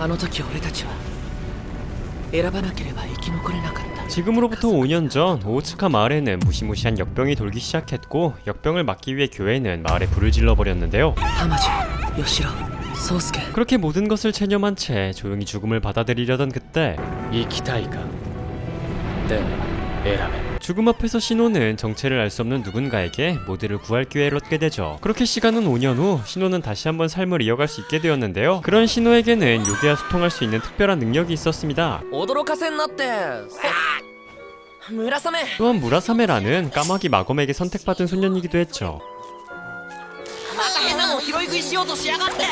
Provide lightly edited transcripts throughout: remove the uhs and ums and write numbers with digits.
あの時俺たちは選ばなければ生き残れなかった。 지금으로부터 5년 전 오츠카 마을에는 무시무시한 역병이 돌기 시작했고, 역병을 막기 위해 교회는 마을에 불을 질러버렸는데요. 浜地、吉郎、宗介。 그렇게 모든 것을 체념한 채 조용히 죽음을 받아들이려던 그때 生きたいか。では選べ。 죽음 앞에서 신호는 정체를 알 수 없는 누군가에게 모두를 구할 기회를 얻게 되죠. 그렇게 시간은 5년 후 신호는 다시 한번 삶을 이어갈 수 있게 되었는데요. 그런 신호에게는 요괴와 소통할 수 있는 특별한 능력이 있었습니다. 驚かせんなって。村雨。 또한 무라사메라는 까마귀 마검에게 선택받은 소년이기도 했죠. また変なのを拾い食いしようとしやがって。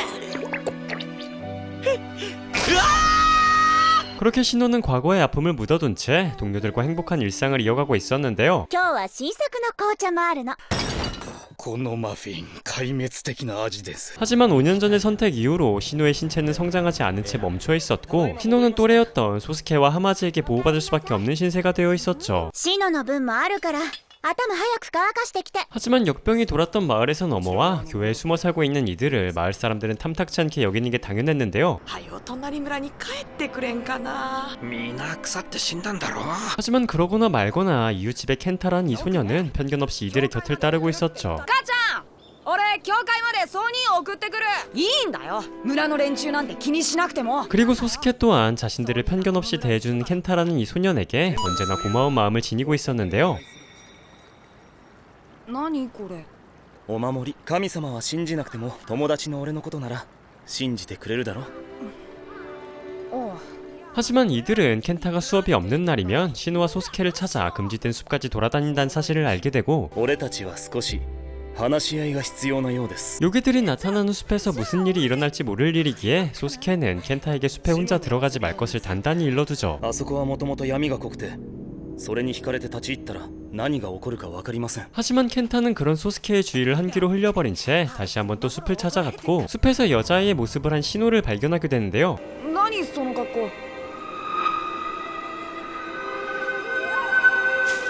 그렇게 신호는 과거의 아픔을 묻어둔 채 동료들과 행복한 일상을 이어가고 있었는데요. 今日は新作の紅茶もあるの。このマフィン壊滅的な味です。 하지만 5년 전의 선택 이후로 신호의 신체는 성장하지 않은 채 멈춰 있었고, 신호는 또래였던 소스케와 하마지에게 보호받을 수밖에 없는 신세가 되어 있었죠. シノの分もあるから頭早く乾かしてきて。 하지만 역병이 돌았던 마을에서 넘어와 교회에 숨어 살고 있는 이들을 마을 사람들은 탐탁치 않게 여기는 게 당연했는데요. はよ隣村に帰ってくれんかな。みんな腐って死んだんだろう。 하지만 그러거나 말거나 이웃집의 켄타란 이 소녀는 편견 없이 이들의 곁을 따르고 있었죠. 母ちゃん、俺教会まで送人送ってくる。いいんだよ、村の連中なんて気にしなくても。 그리고 소스케 또한 자신들을 편견 없이 대해주는 켄타라는 이 소년에게 언제나 고마운 마음을 지니고 있었는데요. 何これ。お守り。神様は信じなくても友達の俺のことなら信じてくれるだろ。おう。 하지만 이들은 켄타가 수업이 없는 날이면 신호와 소스케를 찾아 금지된 숲까지 돌아다닌다는 사실을 알게 되고, 俺たちは少し話し合いが必要なようです。 요괴들이 나타나는 숲에서 무슨 일이 일어날지 모를 일이기에 소스케는 켄타에게 숲에 혼자 들어가지 말 것을 단단히 일러두죠. あそこはもともと闇が濃くて、それに惹かれて立ち入ったら何が起こるか分かりません。 하지만 켄타는 그런 소스케의 주의를 한 귀로 흘려버린 채 다시 한번 또 숲을 찾아갔고, 숲에서 여자아이의 모습을 한 신호를 발견하게 되는데요. 何その格好。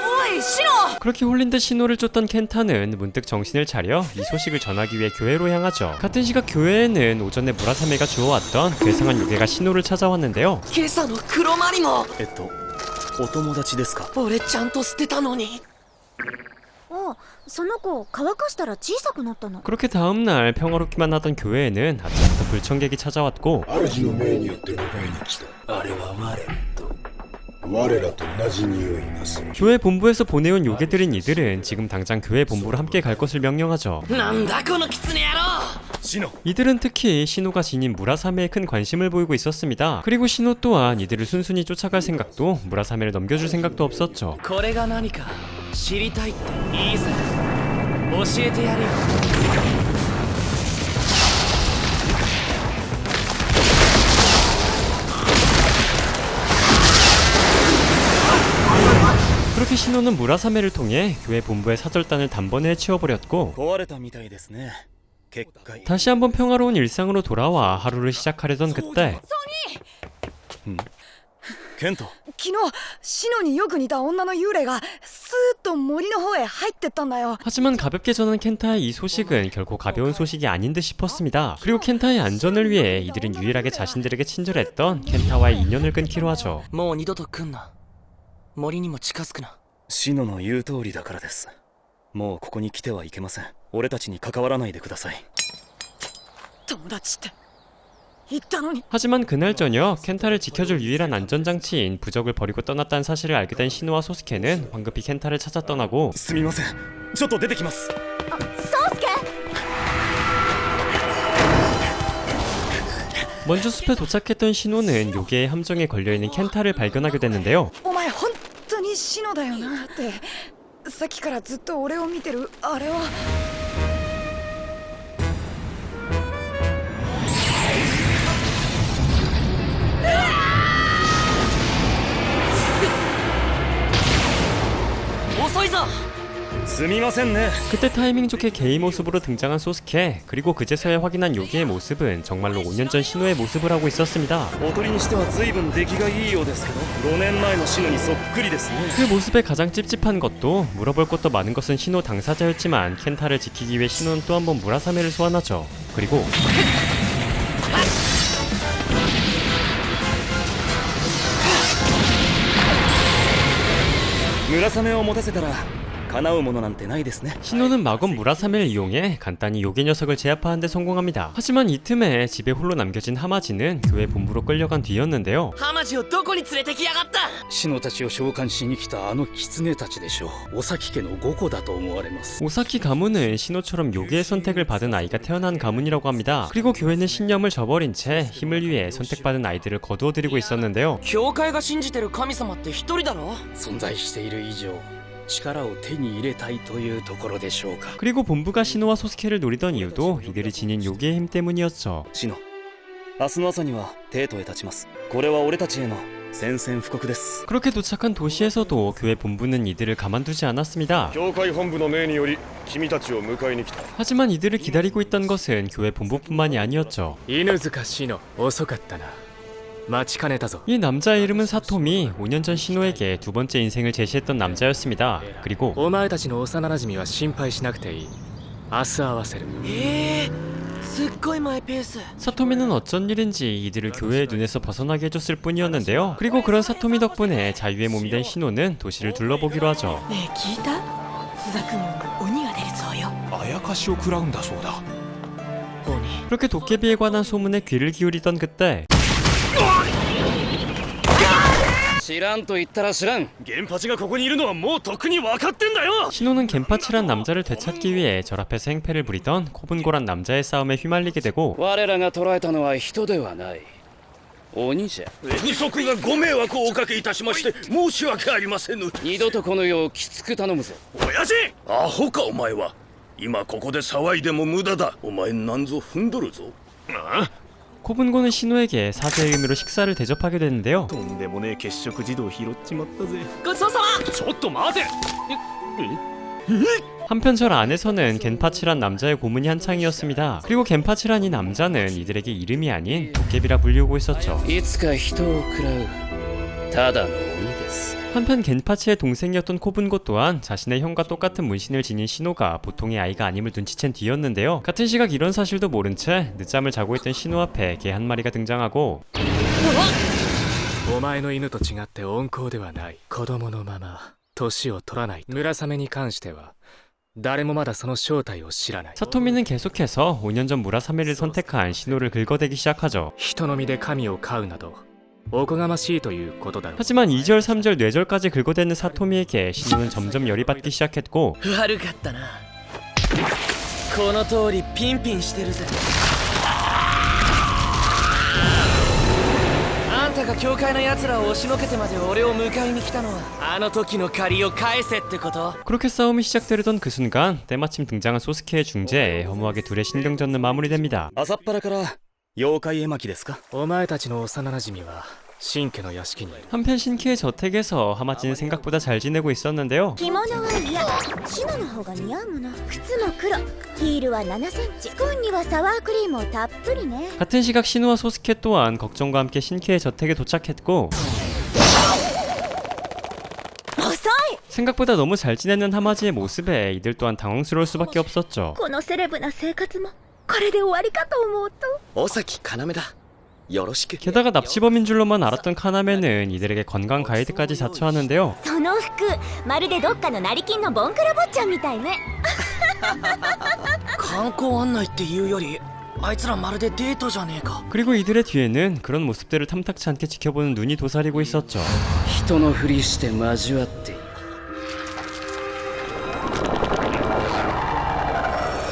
おい、シノ。 그렇게 홀린 듯 신호를 쫓던 켄타는 문득 정신을 차려 이 소식을 전하기 위해 교회로 향하죠. 같은 시각 교회에는 오전에 무라사메가 주워왔던 괴상한 요괴가 신호를 찾아왔는데요. 今朝の黒マリモ。お友達ですか？俺ちゃんと捨てたのに。あ、その子乾かしたら小さくなったの。 그렇게 다음날 평화롭기만 하던 교회에는 아침부터 불청객이 찾아왔고, 主の命によって迎えに来た。あれは我らと同じ匂いがする。 교회 본부에서 보내온 요괴들인 이들은 지금 당장 교회 본부로 함께 갈 것을 명령하죠. なんだこのキツネ野郎。 シノ。 이들은 특히 신호가 지닌 무라사메에 큰 관심을 보이고 있었습니다. 그리고 신호 또한 이들을 순순히 쫓아갈 생각도, 무라사메를 넘겨줄 생각도 없었죠. これが何か知りたいっていいぜ。教えてやるよ。 그렇게 신호는 무라사메를 통해 교회 본부의 사절단을 단번에 해치워버렸고, 壊れたみたいですね。結界。 다시 한번 평화로운 일상으로 돌아와 하루를 시작하려던 그때 ケント。昨日シノによく似た女の幽霊がスーッと森の方へ入ってったんだよ。 하지만 가볍게 전한 켄타의 이 소식은 결코 가벼운 소식이 아닌 듯 싶었습니다. 그리고 켄타의 안전을 위해 이들은 유일하게 자신들에게 친절했던 켄타와의 인연을 끊기로 하죠. もう二度と来んな。森にも近づくな。シノの言う通りだからです。もうここに来てはいけません。俺たちに関わらないでください。友達って言ったのに。 하지만 그날 저녁 켄타를 지켜줄 유일한 안전장치인 부적을 버리고 떠났다는 사실을 알게 된 신호와 소스케는 황급히 켄타를 찾아 떠나고, すみません。ちょっと出てきます。宗介。 먼저 숲에 도착했던 신호는 요괴의 함정에 걸려있는 켄타를 발견하게 됐는데요. お前本当にシノだよなって。さっきからずっと俺を見てるあれは。 遅いぞ。 すみませんね。 그때 타이밍 좋게 게이 모습으로 등장한 소스케, 그리고 그제서야 확인한 요괴의 모습은 정말로 5년 전 신호의 모습을 하고 있었습니다. おとりにしては随分出来がいいようですけど、5年前のシノにそっくりですね。 그 모습에 가장 찝찝한 것도, 물어볼 것도 많은 것은 신호 당사자였지만 켄타를 지키기 위해 신호는 또 한 번 무라사메를 소환하죠. 그리고 村雨を持たせたら叶うものなんてないですね。 신호는 마검 무라사메를 이용해 간단히 요괴 녀석을 제압하는 데 성공합니다. 하지만 이 틈에 집에 홀로 남겨진 하마지는 교회 본부로 끌려간 뒤였는데요. ハマジをどこに連れてきやがった。シノたちを召喚しに来たあの狐たちでしょう。お崎家の5個だと思われます。 오사키 가문은 신호처럼 요괴의 선택을 받은 아이가 태어난 가문이라고 합니다. 그리고 교회는 신념을 저버린 채 힘을 위해 선택받은 아이들을 거두어들이고 있었는데요. 教会が信じてる神様って一人だろ。存在している以上力を手に入れたいというところでしょうか。 그리고 본부가 신호와 소스케를 노리던 이유도 이들이 지닌 요괴의 힘 때문이었죠. シノ、明日の朝には帝都へ立ちます。これは俺たちへの宣戦布告です。 그렇게 도착한 도시에서도 교회 본부는 이들을 가만두지 않았습니다. 教会本部の命により君たちを迎えに来た。 하지만 이들을 기다리고 있던 것은 교회 본부뿐만이 아니었죠. 犬塚シノ、遅かったな。待ちかねたぞ。 이 남자의 이름은 사토미. 5년 전 신호에게 두 번째 인생을 제시했던 남자였습니다. 그리고 お前たちの幼馴染は心配しなくていい。明日会わせる。すっごいマイペース。 사토미는 어쩐 일인지 이들을 교회의 눈에서 벗어나게 해줬을 뿐이었는데요. 그리고 그런 사토미 덕분에 자유의 몸이 된 신호는 도시를 둘러보기로 하죠. ねえ聞いた？スザクモンの鬼が出るそうよ。あやかしを食らうんだそうだ。 鬼。 그렇게 도깨비에 관한 소문에 귀를 기울이던 그때 知らんと言ったら知らん。原発がここにいるのはもうとっくに分かってんだよ。 신호는 겐파치란 남자를 되찾기 위해 절 앞에서 행패를 부리던 코분고란 남자의 싸움에 휘말리게 되고 我らが捕らえたのは人ではない鬼じゃ。不足がご迷惑をおかけいたしまして申し訳ありませぬ。二度とこの世をきつく頼むぞ。親父、アホかお前は。今ここで騒いでも無駄だ。お前なんぞ踏んどるぞ。ああ、 코분고는 신호에게 사죄의 의미로 식사를 대접하게 되는데요. とんでもねえ欠食児童拾っちまったぜ。ごちそうさま。ちょっと待て。 한편 절 안에서는 겐파치란 남자의 고문이 한창이었습니다. 그리고 겐파치란 이 남자는 이들에게 이름이 아닌 도깨비라 불리우고 있었죠. いつか人を食らうただの鬼です。 한편 겐파치의 동생이었던 코분고 또한 자신의 형과 똑같은 문신을 지닌 신호가 보통의 아이가 아님을 눈치챈 뒤였는데요. 같은 시각 이런 사실도 모른 채 늦잠을 자고 있던 신호 앞에 개 한 마리가 등장하고 お前の犬と違って温厚ではない。子供のまま年を取らないと。村雨に関しては誰もまだその正体を知らない。 사토미는 계속해서 5년 전 무라사메를 선택한 신호를 긁어대기 시작하죠. 人の身で神を飼うなどおこがましいということだろう。 하지만 2절, 3절, 뇌절까지 긁어대는 사토미에게 신호는 점점 열이 받기 시작했고 悪かったな。この通りピンピンしてるぜ。あんたが教会の奴らを押しのけてまで俺を迎えに来たのはあの時の借りを返せってこと？ 그렇게 싸움이 시작되려던 그 순간 때마침 등장한 소스케의 중재에 허무하게 둘의 신경전은 마무리됩니다. 朝っぱらから妖怪絵巻ですか？お前たちの幼馴染は新家の屋敷にいる。 한편 신키의 저택에서 하마치는 생각보다 잘 지내고 있었는데요. 着物は嫌。シノの方が似合うもの。靴も黒。ヒールは7センチ。スコーンにはサワークリームをたっぷりね。 같은 시각 신우와 소스케 또한 걱정과 함께 신키의 저택에 도착했고 遅い。 생각보다 너무 잘 지내는 하마지의 모습에 이들 또한 당황스러울 수밖에 없었죠. このセレブな生活もこれで終わりかと思うと。尾崎要だ。よろしく。 게다가 납치범인 줄로만 알았던 카나메는 이들에게 관광 가이드까지 자처하는데요. その服まるでどっかの成金のボンクラ坊ちゃんみたいね。観光案内っていうよりあいつらまるでデートじゃねえか。 그리고 이들의 뒤에는 그런 모습들을 탐탁치 않게 지켜보는 눈이 도사리고 있었죠. 人のふりして交わっている。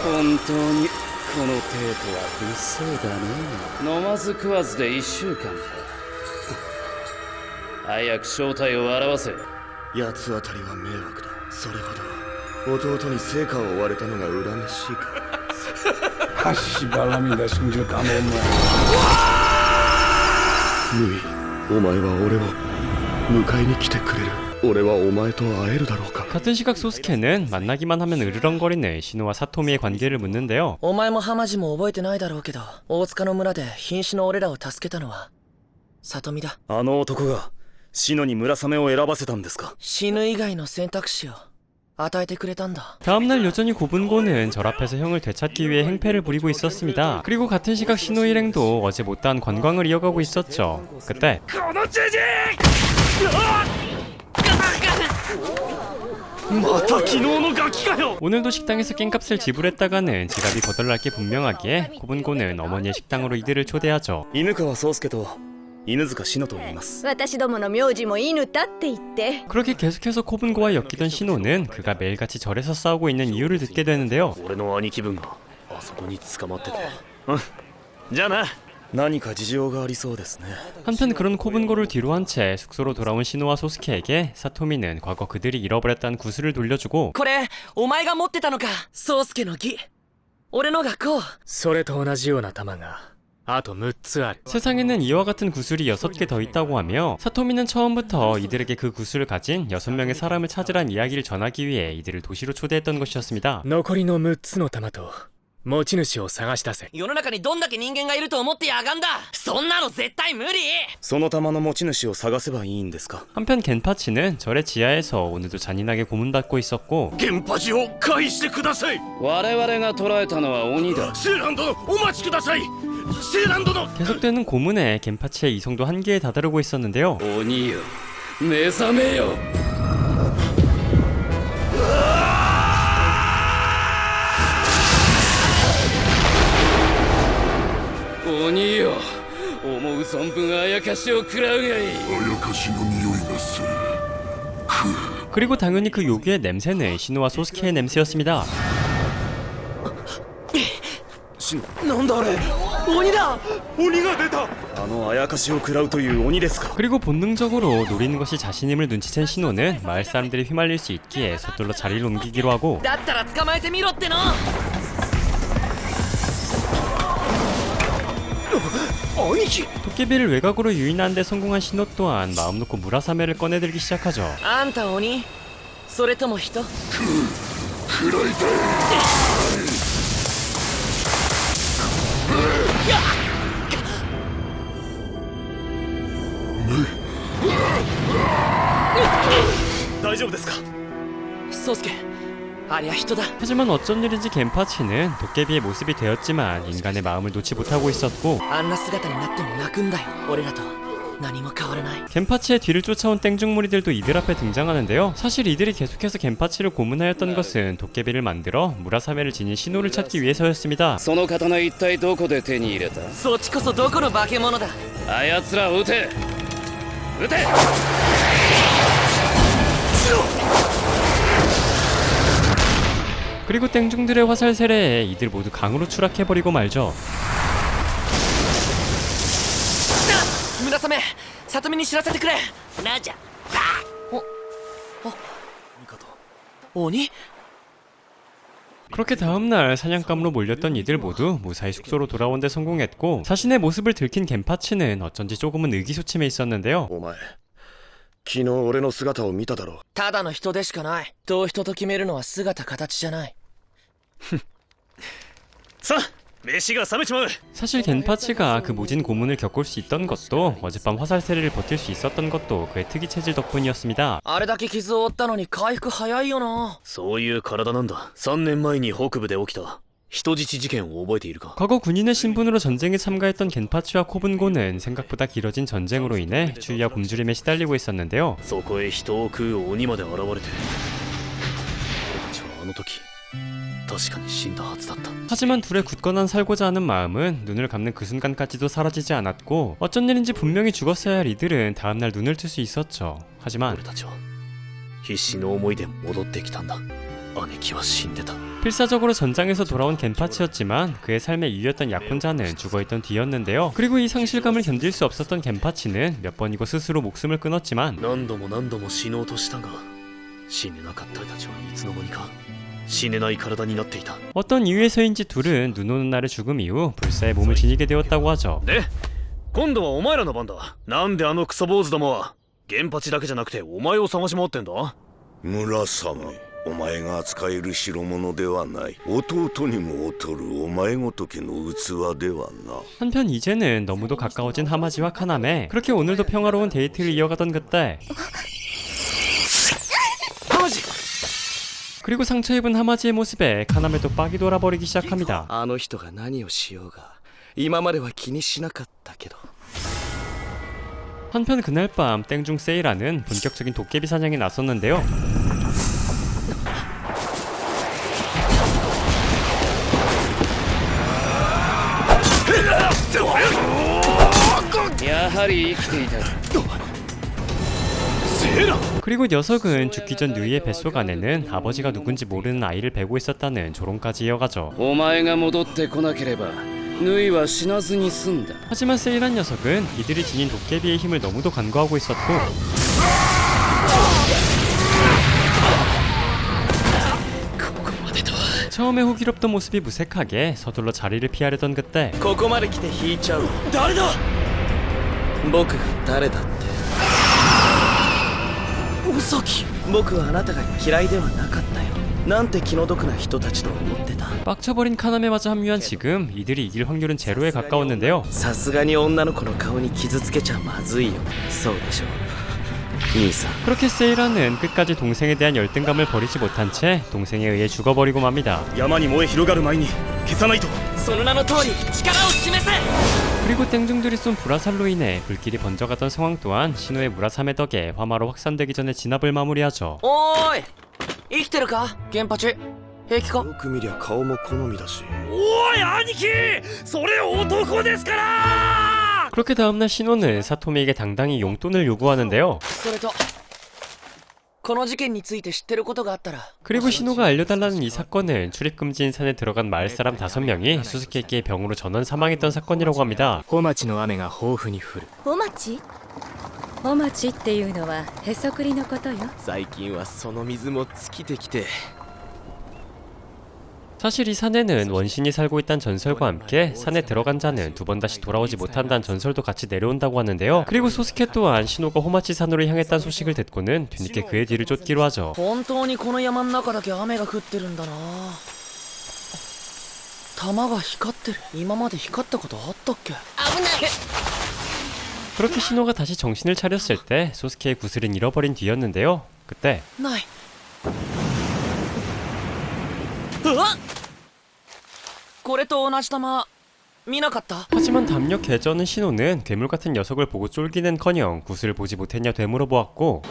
本当にこの程度は物騒だね。飲まず食わずで1週間か。早く正体を表せ。八つ当たりは迷惑だ。それほど弟に成果を追われたのが恨めしいか。하시바람이다 승주다 몸만. ムイ、お前は俺を迎えに来てくれる。俺はお前と会えるだろうか。 같은 시각 소스케는 만나기만 하면 으르렁거리는 신우와 사토미의 관계를 묻는데요. お前もハマジも覚えてないだろうけど大塚の村で瀕死の俺らを助けたのは里美だ。あの男がシノに村雨を選ばせたんですか？死ぬ以外の選択肢を与えてくれたんだ。 다음날 여전히 고분고는 절 앞에서 형을 되찾기 위해 행패를 부리고 있었습니다. 그리고 같은 시각 신호 일행도 어제 못다한 관광을 이어가고 있었죠. 그때 また昨日のガキかよ。 오늘도 식당에서 깽값을 지불했다가는 지갑이 거덜날 게 분명하기에 코분고는 어머니의 식당으로 이들을 초대하죠. 犬川宗介と犬塚志乃と言います。私どもの名字も犬田って言って。 그렇게 계속해서 코분고와 엮이던 신호는 그가 매일같이 절에서 싸우고 있는 이유를 듣게 되는데요. 俺の兄貴分があそこに捕まってて。じゃあな。何か事情がありそうですね。 한편 그런 코분고를 뒤로 한 채 숙소로 돌아온 신호와 소스케에게 사토미는 과거 그들이 잃어버렸다는 구슬을 돌려주고 これお前が持ってたのか。宗介の義俺のがこう。それと同じような玉があと6つある 세상에는 이와 같은 구슬이 6개 더 있다고 하며 사토미는 처음부터 이들에게 그 구슬을 가진 6명의 사람을 찾으란 이야기를 전하기 위해 이들을 도시로 초대했던 것이었습니다. 残りの6つの玉と持ち主を探し出せ。世の中にどんだけ人間がいると思ってやがんだ。そんなの絶対無理。その玉の持ち主を探せばいいんですか。 한편 겐파치는 절의 지하에서 오늘도 잔인하게 고문받고 있었고 ゲンパチを返してください。我々が捕らえたのは鬼だ。セーラン殿お待ちください。セーラン殿。 계속되는 고문에 겐파치의 이성도 한계에 다다르고 있었는데요. 鬼よ目覚めよ。鬼よ思う存分あやかしを食らうがいい。あやかしの匂いがする。 그리고 당연히 그 요괴의 냄새는 신호와 소스케의 냄새였습니다. なんだあれ。鬼だ。鬼が出た。あのあやかしを食らうという鬼ですか。 그리고 본능적으로 노리는 것이 자신임을 눈치챈 신호는 마을 사람들이 휘말릴 수 있기에 서둘러 자리를 옮기기로 하고 だったら捕まえてみろっての。 도깨비를 외곽으로 유인하는 데 성공한 신호 또한 마음 놓고 무라사메를 꺼내들기 시작하죠. あんた鬼それとも人。 大丈夫ですか。宗介ありゃ人だ。 하지만 어쩐 일인지 겐파치는 도깨비의 모습이 되었지만 인간의 마음을 놓지 못하고 있었고 あんな姿になっても泣くんだよ。俺らと何も変わらない。 겐파치의 뒤를 쫓아온 땡중무리들도 이들 앞에 등장하는데요. 사실 이들이 계속해서 겐파치를 고문하였던 것은 도깨비를 만들어 무라사메를 지닌 신호를 찾기 위해서였습니다. その刀一体どこで手に入れた。そっちこそどこの化け物だ。あやつら撃て撃て。 그리고 땡중들의 화살 세례에 이들 모두 강으로 추락해버리고 말죠. 村雨里見に知らせてくれ。なじゃ。鬼。 그렇게 다음날 사냥감으로 몰렸던 이들 모두 무사히 숙소로 돌아온 데 성공했고 자신의 모습을 들킨 겐파치는 어쩐지 조금은 의기소침해 있었는데요. お前昨日俺の姿を見ただろう。ただの人でしかない。どう人と決めるのは姿形じゃない。さあ飯が冷めちまう。 사실 겐파치가 그 모진 고문을 겪을 수 있던 것도 어젯밤 화살 세례를 버틸 수 있었던 것도 그의 특이 체질 덕분이었습니다. あれだけ傷を負ったのに回復早いよな。そういう体なんだ。3年前に北部で起きた人質事件を覚えているか。 과거 군인의 신분으로 전쟁에 참가했던 겐파치와 코분고는 생각보다 길어진 전쟁으로 인해 추위와 굶주림에 시달리고 있었는데요. そこへ人を食う鬼まで現れて俺たちはあの時確かに死んだはずだった。 하지만 둘의 굳건한 살고자 하는 마음은 눈을 감는 그 순간까지도 사라지지 않았고 어쩐 일인지 분명히 죽었어야 할 이들은 다음날 눈을 뜰 수 있었죠. 하지만 俺たちは必死の思いで戻ってきたんだ。姉貴は死んでた。 필사적으로 전장에서 돌아온 겐파치였지만 그의 삶의 이유였던 약혼자는 죽어있던 뒤였는데요. 그리고 이 상실감을 견딜 수 없었던 겐파치는 몇 번이고 스스로 목숨을 끊었지만 何度も何度も死のうとしたが死ねなかった俺たちはいつの間にか死ねない体になっていた。 어떤 이유에서인지 둘은 눈 오는 날의 죽음 이후 불사의 몸을 지니게 되었다고 하죠. で今度はお前らの番だ。なんであのクソ坊主どもは原発だけじゃなくてお前を探し回ってんだ。村雨お前が扱える代物ではない。弟にも劣るお前ごときの器ではな。 한편 이제는 너무도 가까워진 하마지와 카나메. 그렇게 오늘도 평화로운 데이트를 이어가던 그때 ハマジ。 그리고 상처 입은 하마지의 모습에 카나메도 빡이 돌아버리기 시작합니다. あの人が何をしようが今までは気にしなかったけど。 한편 그날 밤 땡중 세이라는 본격적인 도깨비 사냥에 나섰는데요.やはり生きていた。 그리고 녀석은 죽기 전 누이의 뱃속 안에는 아버지가 누군지 모르는 아이를 베고 있었다는 조롱까지 이어가죠. お前が戻ってこなければヌイは死なずに済んだ。 하지만 세이란 녀석은 이들이 지닌 도깨비의 힘을 너무도 간과하고 있었고 처음에 호기롭던 모습이 무색하게 서둘러 자리를 피하려던 그때 ここまで来て引いちゃう。誰だ。僕が誰だって。おさき。僕はあなたが嫌いではなかったよ。なんて気の毒な人たちと思ってた。 빡쳐버린 카나메마저 합류한 지금 이들이 이길 확률은 제로에 가까웠는데요. さすがに女の子の顔に傷つけちゃまずいよ。そうでしょう。兄さん。 그렇게 세이라는 끝까지 동생에 대한 열등감을 버리지 못한 채 동생에 의해 죽어버리고 맙니다. 山に燃え広がる前に消さないと。その名の通り力を示せ。 그리고 땡중들이 쏜 불화살로 인해 불길이 번져가던 상황 또한 신호의 무라사메 덕에 화마로 확산되기 전에 진압을 마무리하죠. おーい。生きてるか原八。平気か。よく見りゃ顔も好みだし。おい兄貴、それ男ですから。 그렇게 다음날 신호는 사토미에게 당당히 용돈을 요구하는데요. それとこの事件について知ってることがあったら。 그리고 신호가 알려달라는 이 사건은 출입금지인 산에 들어간 마을 사람 5명이 수수께끼의 병으로 전원 사망했던 사건이라고 합니다. ホマチの雨が豊富に降る。お待ちお待ちっていうのはへそくりのことよ。最近はその水も尽きてきて。 사실 이 산에는 원신이 살고 있다는 전설과 함께 산에 들어간 자는 두 번 다시 돌아오지 못한다는 전설도 같이 내려온다고 하는데요. 그리고 소스케 또한 신호가 호마치 산으로 향했다는 소식을 듣고는 뒤늦게 그의 뒤를 쫓기로 하죠. 本当にこの山の中だけ雨が降ってるんだな。玉が光ってる。今まで光ったことあったっけ。危ない。 그렇게 신호가 다시 정신을 차렸을 때 소스케의 구슬은 잃어버린 뒤였는데요. 그때 ない。うわっ。これと同じ玉見なかった。 하지만 담력 개전은 신호는 괴물 같은 녀석을 보고 쫄기는커녕 구슬을 보지 못했냐 되물어보았고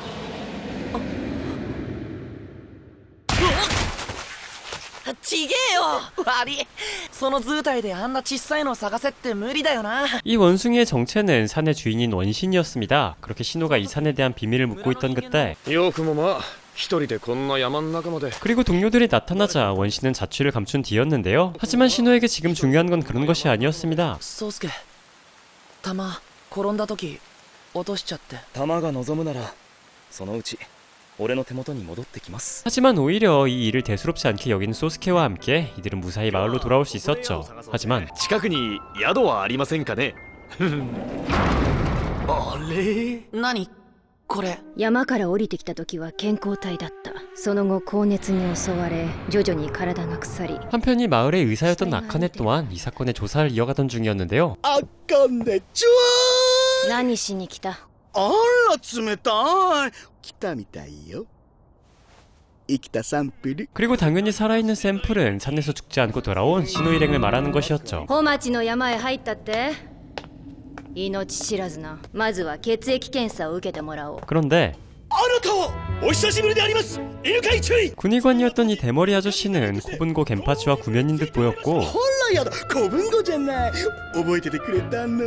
ちげえよ。悪い。その図体であんな小さいの探せって無理だよな。 이 원숭이의 정체는 산의 주인인 원신이었습니다. 그렇게 신호가 이 산에 대한 비밀을 묻고 있던 그때 よくもまあ一人でこんな山の中まで。 그리고 동료들이 나타나자 원신은 자취를 감춘 뒤였는데요. 하지만 신호에게 지금 중요한 건 그런 것이 아니었습니다. 宗介、玉転んだ時落としちゃって。玉が望むならそのうち俺の手元に戻ってきます。 하지만 오히려 이 일을 대수롭지 않게 여긴 소스케와 함께 이들은 무사히 마을로 돌아올 수 있었죠. 하지만 近くに宿はありませんかね。あれ？何？これ。山から降りてきた時は健康体だった。その後高熱に襲われ徐々に体が腐り 한편 이 마을의 의사였던 아카네 또한 이 사건의 조사를 이어가던 중이었는데요. あかんねちゅわ何しに来た。あら冷たい。来たみたいよ。生きたサンプル。 그리고 당연히 살아있는 샘플은 산에서 죽지 않고 돌아온 신호 일행을 말하는 것이었죠. ホマチの山へ入ったって。命知らずな。まずは血液検査を受けてもらおう。 그런데 あなたはお久しぶりであります。犬飼注意。 군의관이었던 이 대머리 아저씨는 코분고 겐파치와 구면인 듯 보였고 ほらやだ、古文語じゃない。覚えててくれたの？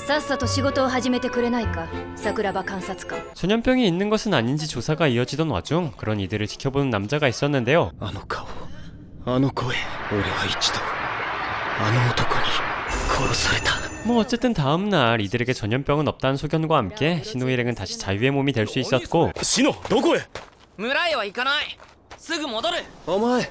さっさと仕事を始めてくれないか、桜庭監察官。 전염병이 있는 것은 아닌지 조사가 이어지던 와중 그런 이들을 지켜보는 남자가 있었는데요. あの顔、あの声。俺は一度あの男に殺された。 뭐 어쨌든 다음날 이들에게 전염병은 없다는 소견과 함께 신호 일행은 다시 자유의 몸이 될 수 있었고 シノ、どこへ。村へは行かない。すぐ戻る。お前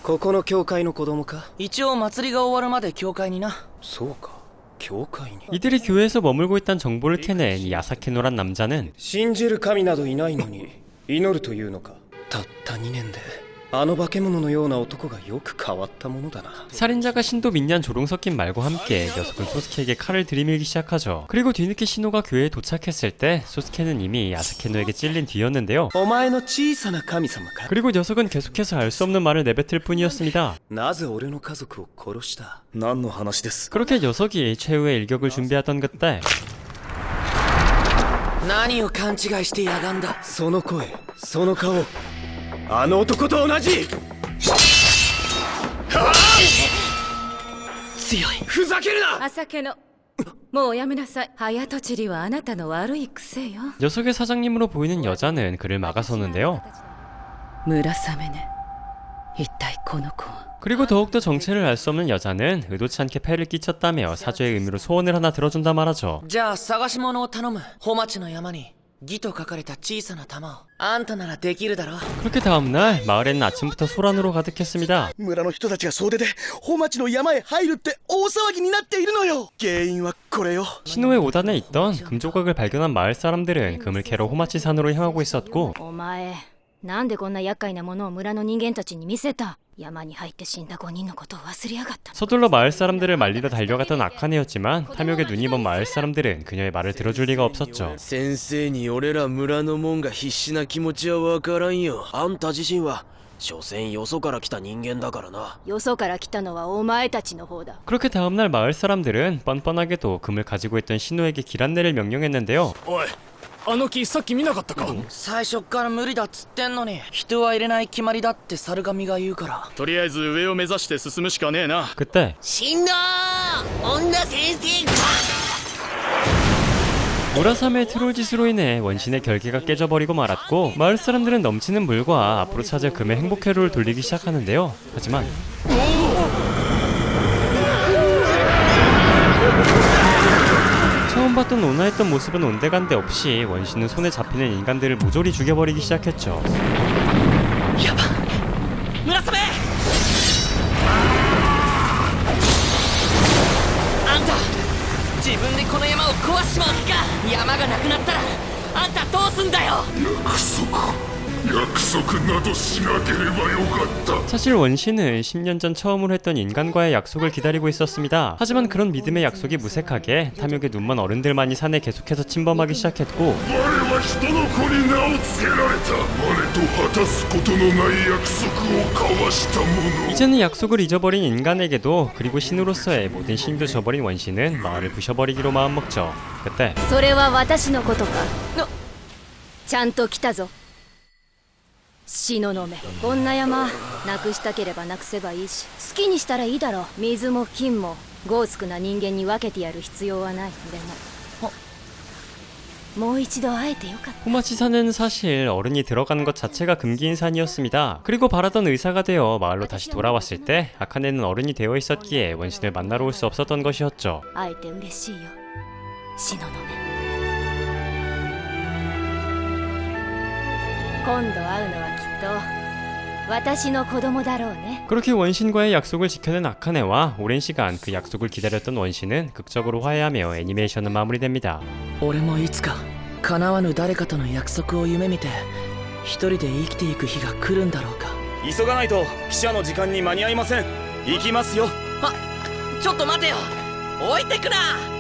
ここの教会の子供か。一応祭りが終わるまで教会にな。そうか、教会に。 이들이 교회에서 머물고 있다는 정보를 캐낸 이 야사케노란 남자는 信じる神などいないのに祈るというのか。たった2年であの化け物のような男がよく変わったものだな。 살인자가 신도 민년 조롱 섞인 말과 함께 녀석은 소스케에게 칼을 들이밀기 시작하죠. 그리고 뒤늦게 신호가 교회에 도착했을 때 소스케는 이미 야사케노에게 찔린 뒤였는데요. お前の小さな神様か。 그리고 녀석은 계속해서 알 수 없는 말을 내뱉을 뿐이었습니다. なぜ俺の家族を殺した。何の話です。 그렇게 녀석이 최후의 일격을 준비하던 그때 何を勘違いしてやがんだ。その声、その顔、あの男と同じ。強い。ふざけるな。朝家のもうやめなさい。早とちりはあなたの悪い癖よ。 녀석의 사장님으로 보이는 여자는 그를 막아서는데요. 村雨ね、一体この子は。 그리고 더욱더 정체를 알 수 없는 여자는 의도치 않게 폐를 끼쳤다며 사죄의 의미로 소원을 하나 들어준다 말하죠. じゃあ探し物を頼む。ホマチの山に義と書かれた小さな玉を。あんたならできるだろ。 그렇게 다음날 마을에는 아침부터 소란으로 가득했습니다. 村の人たちが総出でホマチの山へ入るって大騒ぎになっているのよ。原因はこれよ。 신호의 5단에 있던 금조각을 발견한 마을 사람들은 금을 캐러 호마치 산으로 향하고 있었고 お前なんでこんな厄介なものを村の人間たちに見せた。山に入って死んだ5人のことを忘れやがった。 서둘러 마을 사람들을 말리다 달려갔던 아카네였지만 탐욕에 눈이 먼 마을 사람들은 그녀의 말을 들어줄 리가 없었죠. 先生に俺ら村のもんが必死な気持ちはわからんよ。あんた自身は所詮よそから来た人間だからな。よそから来たのはお前たちの方だ。 그렇게 다음날 마을 사람들은 뻔뻔하게도 금을 가지고 있던 신호에게 길 안내를 명령했는데요. おい、あの木さっき見なかったか。最初っから無理だっつってんのに。人は入れない決まりだって猿神が言うから。とりあえず上を目指して進むしかねえな。 그때 死んだー女先生が。 무라사메의 트롤 짓으로 인해 원신의 결계가 깨져버리고 말았고 마을 사람들은 넘치는 물과 앞으로 찾을 금의 행복 회로를 돌리기 시작하는데요. 하지만 처음 봤던 온화했던 모습은 온데간데 없이 원신은 손에 잡히는 인간들을 모조리 죽여버리기 시작했죠. やば村雨。あんた自分でこの山を壊しちまう気か。山がなくなったらあんたどうすんだよ。約束などしなければよかった。 사실 원신은 10년 전 처음으로 했던 인간과의 약속을 기다리고 있었습니다. 하지만 그런 믿음의 약속이 무색하게 탐욕에 눈먼 어른들만이 산에 계속해서 침범하기 시작했고 我は人の子に名を付けられた。我と果たすことのない約束を交わした者。 이제는 약속을 잊어버린 인간에게도 그리고 신으로서의 모든 신도 져버린 원신은 마을을 부셔버리기로 마음먹죠. 그때 それは私のことか。ちゃんと来たぞ。東雲。こんな山なくしたければなくせばいいし、好きにしたらいいだろう。水も金もゴーツクな人間に分けてやる必要はない。でももう一度会えてよかった。 호마치산은 사실 어른이 들어가는 것 자체가 금기인 산이었습니다. 그리고 바라던 의사가 되어 마을로 다시 돌아왔을 때 아카네는 어른이 되어 있었기에 원신을 만나러 올 수 없었던 것이었죠. 会えて嬉しいよ、東雲。今度会うのはきっと私の子供だろうね。 그렇게 원신과의 약속을 지켜낸 아카네와 오랜 시간 그 약속을 기다렸던 원신은 극적으로 화해하며 애니메이션은 마무리됩니다. 俺もいつか叶わぬ誰かとの約束を夢見て一人で生きていく日が来るんだろうか。急がないと汽車の時間に間に合いません。行きますよ。ちょっと待てよ。置いてくな。